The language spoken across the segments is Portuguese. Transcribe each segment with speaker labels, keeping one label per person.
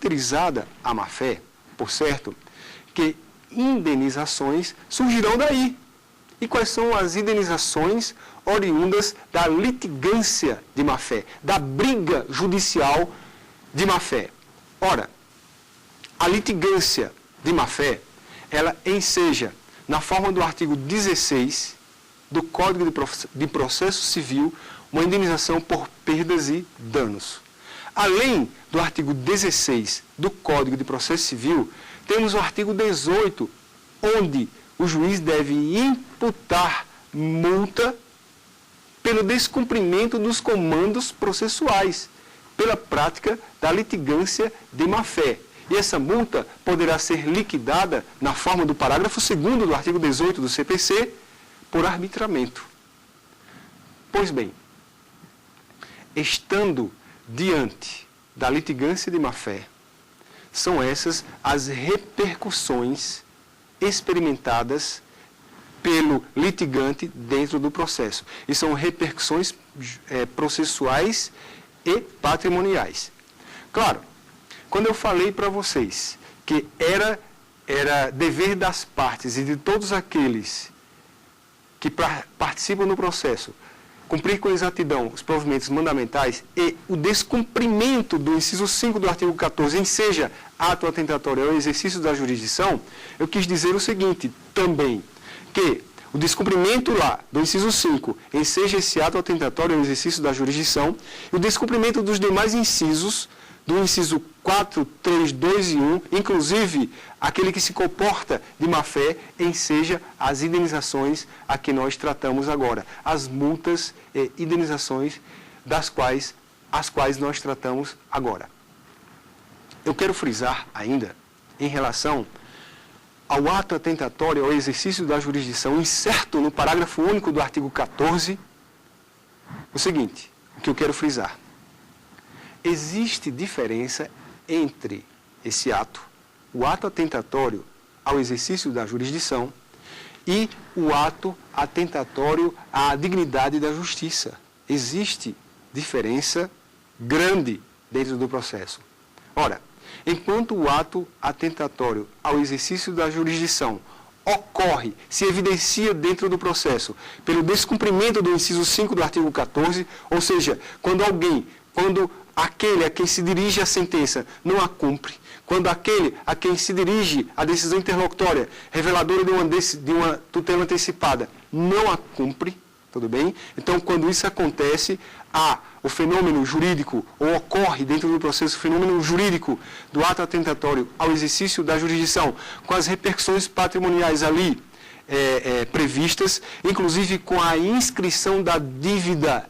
Speaker 1: caracterizada a má-fé, por certo, que indenizações surgirão daí. E quais são as indenizações oriundas da litigância de má-fé, da briga judicial de má-fé? Ora, a litigância de má-fé, ela enseja, na forma do artigo 16 do Código de Processo Civil, uma indenização por perdas e danos. Além do artigo 16 do Código de Processo Civil, temos o artigo 18, onde o juiz deve imputar multa pelo descumprimento dos comandos processuais, pela prática da litigância de má-fé. E essa multa poderá ser liquidada, na forma do parágrafo 2º do artigo 18 do CPC, por arbitramento. Pois bem, estando diante da litigância de má-fé, são essas as repercussões experimentadas pelo litigante dentro do processo. E são repercussões processuais e patrimoniais. Claro, quando eu falei para vocês que era dever das partes e de todos aqueles que participam do processo cumprir com exatidão os provimentos mandamentais e o descumprimento do inciso 5 do artigo 14, seja ato atentatório ao exercício da jurisdição, eu quis dizer o seguinte também, que o descumprimento lá do inciso 5, seja esse ato atentatório ao exercício da jurisdição, e o descumprimento dos demais incisos, do inciso 4, 3, 2 e 1, inclusive aquele que se comporta de má-fé, seja as indenizações a que nós tratamos agora, as multas e indenizações as quais nós tratamos agora. Eu quero frisar ainda, em relação ao ato atentatório ao exercício da jurisdição, incerto no parágrafo único do artigo 14, o seguinte, o que eu quero frisar. Existe diferença entre esse ato, o ato atentatório ao exercício da jurisdição, e o ato atentatório à dignidade da justiça. Existe diferença grande dentro do processo. Ora, enquanto o ato atentatório ao exercício da jurisdição ocorre, se evidencia dentro do processo, pelo descumprimento do inciso 5 do artigo 14, ou seja, quando aquele a quem se dirige a sentença não a cumpre, quando aquele a quem se dirige a decisão interlocutória, reveladora de uma tutela antecipada, não a cumpre, tudo bem? Então, quando isso acontece, há o fenômeno jurídico, ou ocorre dentro do processo o fenômeno jurídico do ato atentatório ao exercício da jurisdição, com as repercussões patrimoniais ali previstas, inclusive com a inscrição da dívida,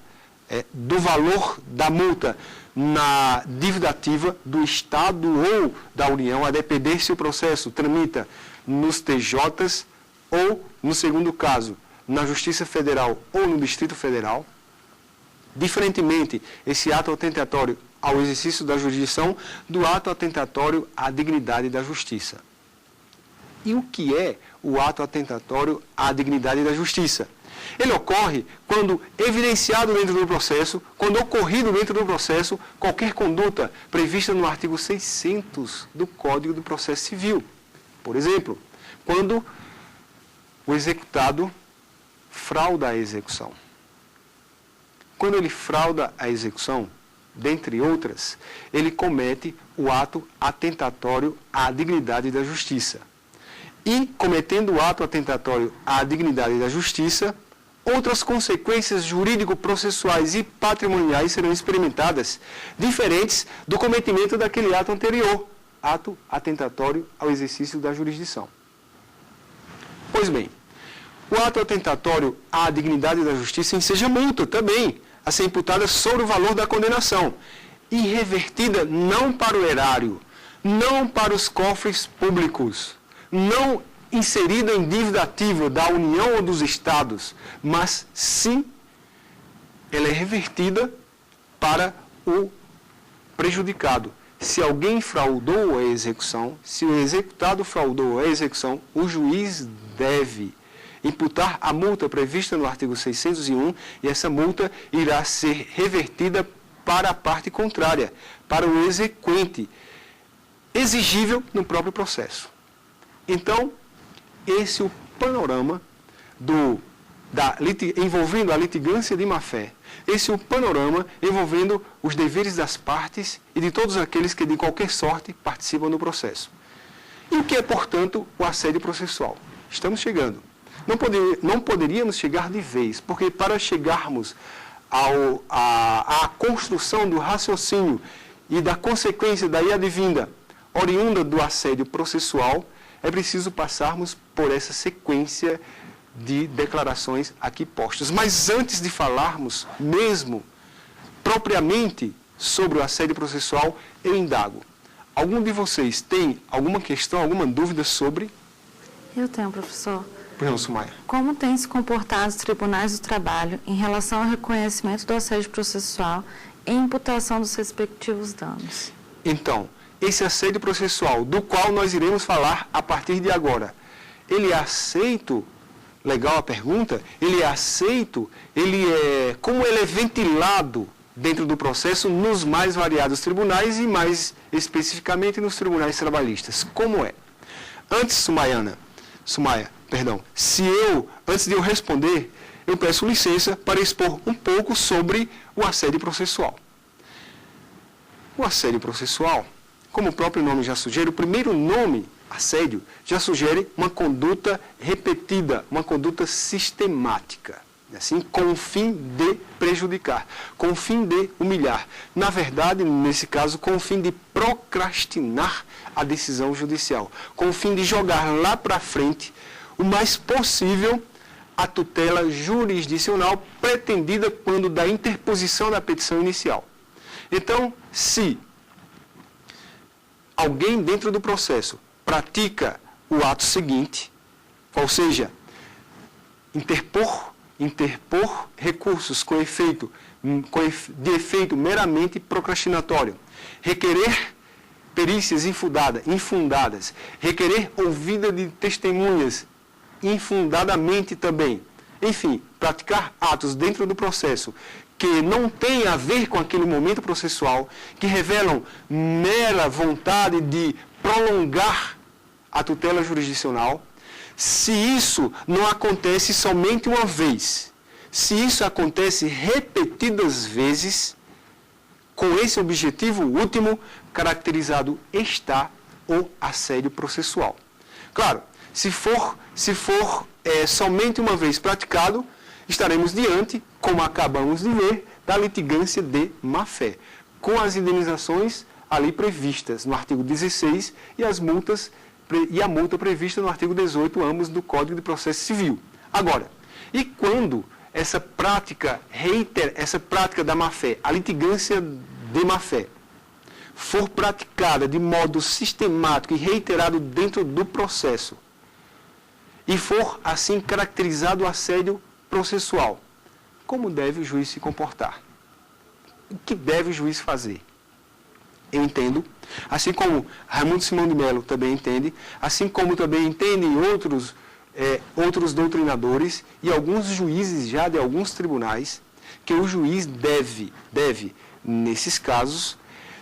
Speaker 1: do valor da multa, na dívida ativa do Estado ou da União, a depender se o processo tramita nos TJs ou, no segundo caso, na Justiça Federal ou no Distrito Federal. Diferentemente, esse ato atentatório ao exercício da jurisdição do ato atentatório à dignidade da justiça. E o que é o ato atentatório à dignidade da justiça? Ele ocorre quando evidenciado dentro do processo, quando ocorrido dentro do processo, qualquer conduta prevista no artigo 600 do Código de Processo Civil. Por exemplo, quando o executado frauda a execução. Quando ele frauda a execução, dentre outras, ele comete o ato atentatório à dignidade da justiça. E, cometendo o ato atentatório à dignidade da justiça, outras consequências jurídico-processuais e patrimoniais serão experimentadas, diferentes do cometimento daquele ato anterior, ato atentatório ao exercício da jurisdição. Pois bem, o ato atentatório à dignidade da justiça enseja multa também, a ser imputada sobre o valor da condenação, e revertida não para o erário, não para os cofres públicos, não inserida em dívida ativa da União ou dos Estados, mas sim, ela é revertida para o prejudicado. Se alguém fraudou a execução, se o executado fraudou a execução, o juiz deve imputar a multa prevista no artigo 601 e essa multa irá ser revertida para a parte contrária, para o exequente. exigível no próprio processo. Então, esse é o panorama envolvendo a litigância de má-fé. Esse é o panorama envolvendo os deveres das partes e de todos aqueles que, de qualquer sorte, participam do processo. E o que é, portanto, o assédio processual? Estamos chegando. Não poderíamos chegar de vez, porque para chegarmos à construção do raciocínio e da consequência daí advinda, oriunda do assédio processual, é preciso passarmos por essa sequência de declarações aqui postas. Mas antes de falarmos mesmo, propriamente, sobre o assédio processual, eu indago. Algum de vocês tem alguma questão, alguma dúvida sobre?
Speaker 2: Eu tenho, professor.
Speaker 1: Por não, Sumaia.
Speaker 2: Como têm se comportado os tribunais do trabalho em relação ao reconhecimento do assédio processual e imputação dos respectivos danos?
Speaker 1: Então, esse assédio processual, do qual nós iremos falar a partir de agora, ele é aceito? Legal a pergunta. Ele é aceito? Como ele é ventilado dentro do processo nos mais variados tribunais e mais especificamente nos tribunais trabalhistas? Como é? Antes, Sumaia, antes de eu responder, eu peço licença para expor um pouco sobre o assédio processual. O assédio processual, como o próprio nome já sugere, o primeiro nome, assédio, já sugere uma conduta repetida, uma conduta sistemática, assim, com o fim de prejudicar, com o fim de humilhar. Na verdade, nesse caso, com o fim de procrastinar a decisão judicial, com o fim de jogar lá para frente o mais possível a tutela jurisdicional pretendida quando da interposição da petição inicial. Então, se alguém dentro do processo pratica o ato seguinte, ou seja, interpor recursos de efeito meramente procrastinatório, requerer perícias infundadas, requerer ouvida de testemunhas infundadamente também, enfim, praticar atos dentro do processo que não têm a ver com aquele momento processual, que revelam mera vontade de prolongar a tutela jurisdicional, se isso não acontece somente uma vez, se isso acontece repetidas vezes, com esse objetivo último, caracterizado está o assédio processual. Claro, se for somente uma vez praticado, estaremos diante, como acabamos de ver, da litigância de má-fé, com as indenizações ali previstas no artigo 16 e a multa prevista no artigo 18, ambos do Código de Processo Civil. Agora, e quando essa prática da má-fé, a litigância de má-fé, for praticada de modo sistemático e reiterado dentro do processo, e for assim caracterizado o assédio processual, como deve o juiz se comportar? O que deve o juiz fazer? Eu entendo, assim como Raimundo Simão de Mello também entende, assim como também entendem outros doutrinadores e alguns juízes já de alguns tribunais, que o juiz deve, nesses casos,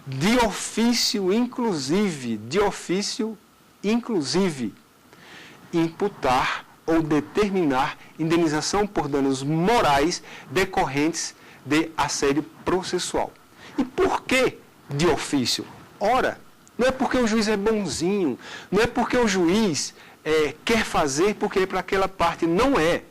Speaker 1: de ofício inclusive, imputar ou determinar indenização por danos morais decorrentes de assédio processual. E por que de ofício? Ora, não é porque o juiz é bonzinho, não é porque o juiz quer fazer porque para aquela parte não é.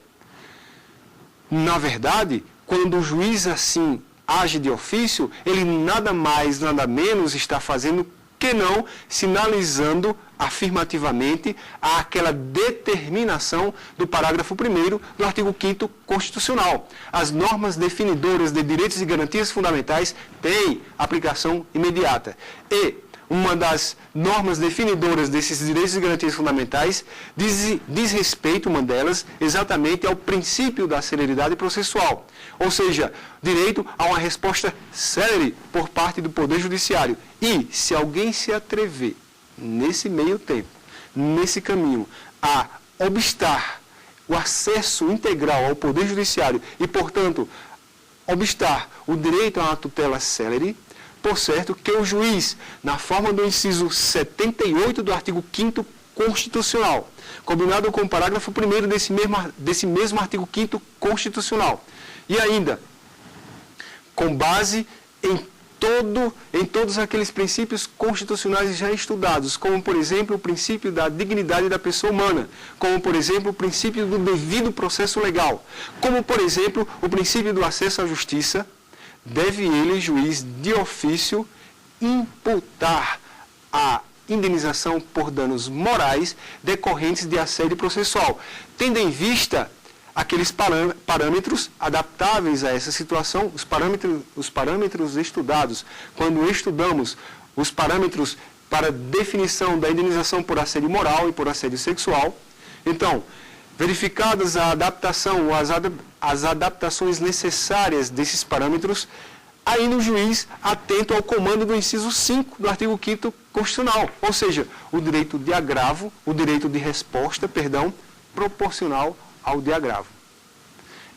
Speaker 1: Na verdade, quando o juiz assim age de ofício, ele nada mais, nada menos está fazendo que não sinalizando afirmativamente aquela determinação do parágrafo 1º do artigo 5º constitucional. As normas definidoras de direitos e garantias fundamentais têm aplicação imediata. E uma das normas definidoras desses direitos e garantias fundamentais diz respeito, uma delas, exatamente ao princípio da celeridade processual. Ou seja, direito a uma resposta célere por parte do Poder Judiciário. E, se alguém se atrever, nesse meio tempo, nesse caminho, a obstar o acesso integral ao Poder Judiciário e, portanto, obstar o direito a uma tutela célere, por certo, que o juiz, na forma do inciso 78 do artigo 5º Constitucional, combinado com o parágrafo 1º desse mesmo artigo 5º Constitucional, e ainda, com base em todos aqueles princípios constitucionais já estudados, como, por exemplo, o princípio da dignidade da pessoa humana, como, por exemplo, o princípio do devido processo legal, como, por exemplo, o princípio do acesso à justiça, deve ele, juiz de ofício, imputar a indenização por danos morais decorrentes de assédio processual, tendo em vista aqueles parâmetros adaptáveis a essa situação, os parâmetros estudados. Quando estudamos os parâmetros para definição da indenização por assédio moral e por assédio sexual, então, verificadas a adaptação, as adaptações necessárias desses parâmetros, ainda o juiz atento ao comando do inciso 5 do artigo 5º Constitucional, ou seja, o direito de agravo, o direito de resposta, proporcional ao de agravo.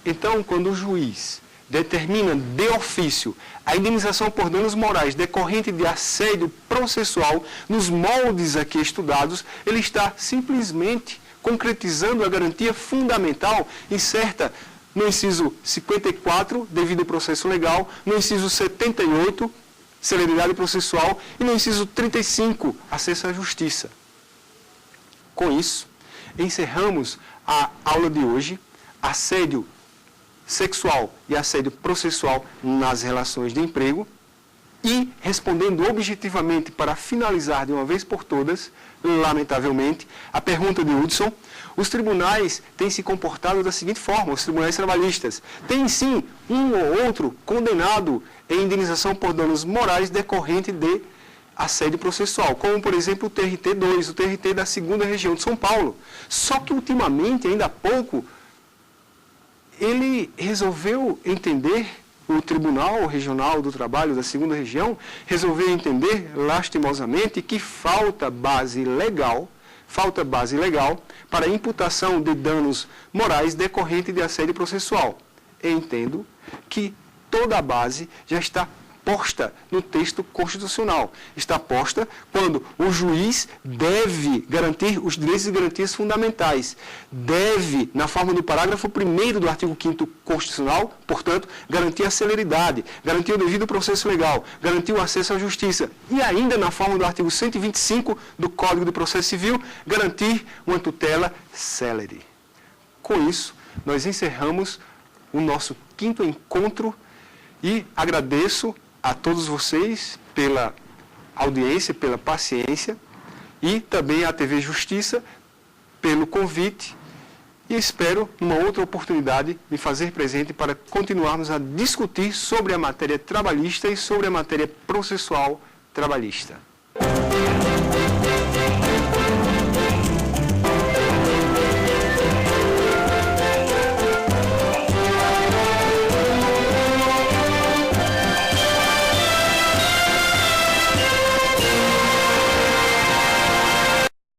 Speaker 1: Então, quando o juiz determina de ofício a indenização por danos morais decorrente de assédio processual nos moldes aqui estudados, ele está simplesmente concretizando a garantia fundamental incerta no inciso 54, devido processo legal, no inciso 78, celeridade processual, e no inciso 35, acesso à justiça. Com isso, encerramos a aula de hoje, assédio sexual e assédio processual nas relações de emprego, e respondendo objetivamente para finalizar de uma vez por todas, lamentavelmente, a pergunta de Hudson, os tribunais têm se comportado da seguinte forma, os tribunais trabalhistas, têm sim um ou outro condenado em indenização por danos morais decorrente de assédio processual, como, por exemplo, o TRT-2, o TRT da 2ª Região de São Paulo. Só que, ultimamente, ainda há pouco, ele resolveu entender, o Tribunal Regional do Trabalho da 2ª Região, resolveu entender, lastimosamente, que falta base legal para a imputação de danos morais decorrente de assédio processual. Eu entendo que toda a base já está posta no texto constitucional. Está posta quando o juiz deve garantir os direitos e garantias fundamentais. Deve, na forma do parágrafo 1º do artigo 5º Constitucional, portanto, garantir a celeridade, garantir o devido processo legal, garantir o acesso à justiça e ainda, na forma do artigo 125 do Código de Processo Civil, garantir uma tutela célere. Com isso, nós encerramos o nosso 5º encontro e agradeço a todos vocês pela audiência, pela paciência e também à TV Justiça pelo convite e espero, numa outra oportunidade, me fazer presente para continuarmos a discutir sobre a matéria trabalhista e sobre a matéria processual trabalhista.